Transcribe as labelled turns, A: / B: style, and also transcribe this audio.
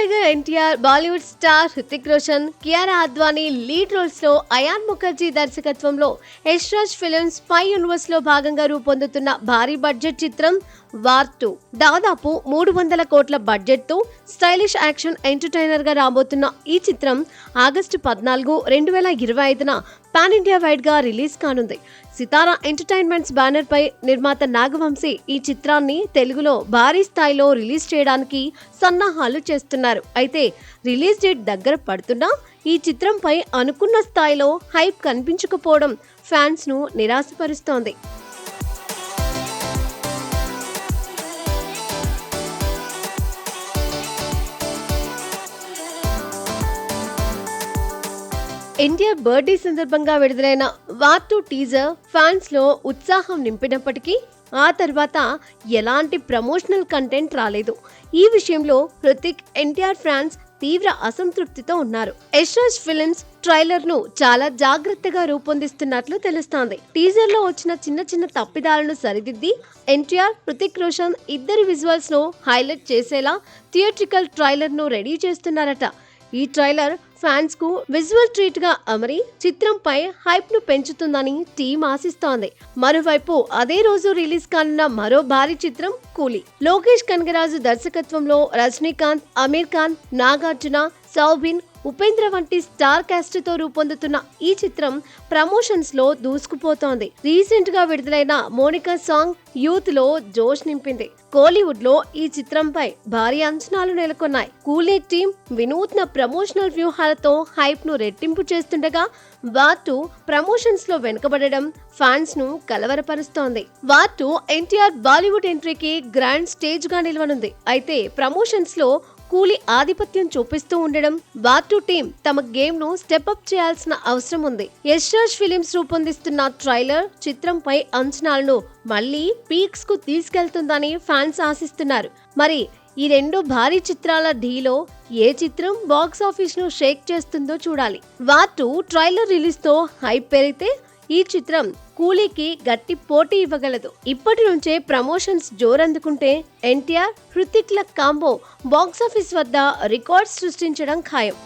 A: Tiger NTR, Bollywood star Hrithik Roshan, Kiara Advani lead roles లో అయాన్ ముఖర్జీ దర్శకత్వంలో Yash Raj Films spy universe లో భాగంగా రూపొందుతున్న భారీ బడ్జెట్ చిత్రం వార్ 2 దాదాపు 300 కోట్ల బడ్జెట్ తో స్టైలిష్ యాక్షన్ ఎంటర్టైనర్ గా రాబోతున్న ఈ చిత్రం ఆగస్టు 14, 2025న పాన్ ఇండియా వైడ్ గా రిలీజ్ కానుంది. సితారా ఎంటర్టైన్మెంట్స్ బ్యానర్ పై నిర్మాత నాగవంశీ ఈ చిత్రాన్ని తెలుగులో భారీ స్థాయిలో రిలీజ్ చేయడానికి సన్నాహాలు చేస్తున్నారు. అయితే రిలీజ్ డేట్ దగ్గర పడుతున్నా ఈ చిత్రంపై అనుకున్న స్థాయిలో హైప్ కనిపించకపోవడం ఫ్యాన్స్ ను నిరాశపరుస్తోంది. ఎన్టీఆర్ బర్త్డే సందర్భంగా విడుదలైన వార్ 2 టీజర్ ఫ్యాన్స్ లో ఉత్సాహం నింపినప్పటికీ ఆ తర్వాత ఎలాంటి ప్రమోషనల్ కంటెంట్ రాలేదు. ఈ విషయంలో హృతిక్, ఎన్టీఆర్ ఫ్యాన్స్ తీవ్ర అసంతృప్తితో ఉన్నారు. యష్ రాజ్ ఫిల్మ్స్ ట్రైలర్ ను చాలా జాగ్రత్తగా రూపొందిస్తున్నట్లు తెలుస్తోంది. టీజర్ లో వచ్చిన చిన్న తప్పిదాలను సరిదిద్ది ఎన్టీఆర్, హృతిక్ రోషన్ ఇద్దరి విజువల్స్ ను హైలైట్ చేసేలా థియేట్రికల్ ట్రైలర్ ను రెడీ చేస్తున్నారట. ఈ ట్రైలర్ ఫ్యాన్స్ కు విజువల్ ట్రీట్ గా అమరి చిత్రంపై హైప్ ను పెంచుతుందని టీం ఆశిస్తోంది. మరోవైపు అదే రోజు రిలీజ్ కానున్న మరో భారీ చిత్రం కూలీ. లోకేష్ కనగరాజు దర్శకత్వంలో రజనీకాంత్, అమీర్ ఖాన్, నాగార్జున, సౌబిన్, ఉపేంద్ర వంటి స్టార్ కాస్ట్ తో రూపొందుతున్న ఈ చిత్రం ప్రమోషన్స్ లో దూసుకుపోతోంది. రీసెంట్ గా విడుదలైన మోనికా సాంగ్ యూత్ లో జోష్ నింపింది. కోలీవుడ్ లో ఈ చిత్రంపై భారీ అంచనాలు నెలకొన్నాయి. కూలీ టీం వినూత్న ప్రమోషనల్ వ్యూహాలతో హైప్ ను రెట్టింపు చేస్తుండగా వార్ 2 ప్రమోషన్స్ లో వెనుకబడడం ఫ్యాన్స్ ను కలవరపరుస్తోంది. వార్ 2 ఎన్టీఆర్ బాలీవుడ్ ఎంట్రీకి గ్రాండ్ స్టేజ్ గా నిలవనుంది. అయితే ప్రమోషన్స్ లో కూలీ ఆధిపత్యం చూపిస్తూ ఉండడం వార్ 2 టీం తమ గేమ్ ను స్టెప్ అప్ చేయాల్సిన అవసరం ఉంది. యష్ రాజ్ ఫిల్మ్స్ రూపొందిస్తున్న ట్రైలర్ చిత్రంపై అంచనాలను మళ్లీ పీక్స్ కు తీసుకెళ్తుందని ఫ్యాన్స్ ఆశిస్తున్నారు. మరి ఈ రెండు భారీ చిత్రాల ఢీలో ఏ చిత్రం బాక్స్ ఆఫీస్ ను షేక్ చేస్తుందో చూడాలి. వార్ 2 ట్రైలర్ రిలీజ్ తో హైప్ పెరిగితే ఈ చిత్రం కూలీకి గట్టి పోటీ ఇవ్వగలదు. ఇప్పటి నుంచే ప్రమోషన్స్ జోరందుకుంటే ఎన్టీఆర్, హృతిక్ ల కాంబో బాక్సాఫీస్ వద్ద రికార్డ్స్ సృష్టించడం ఖాయం.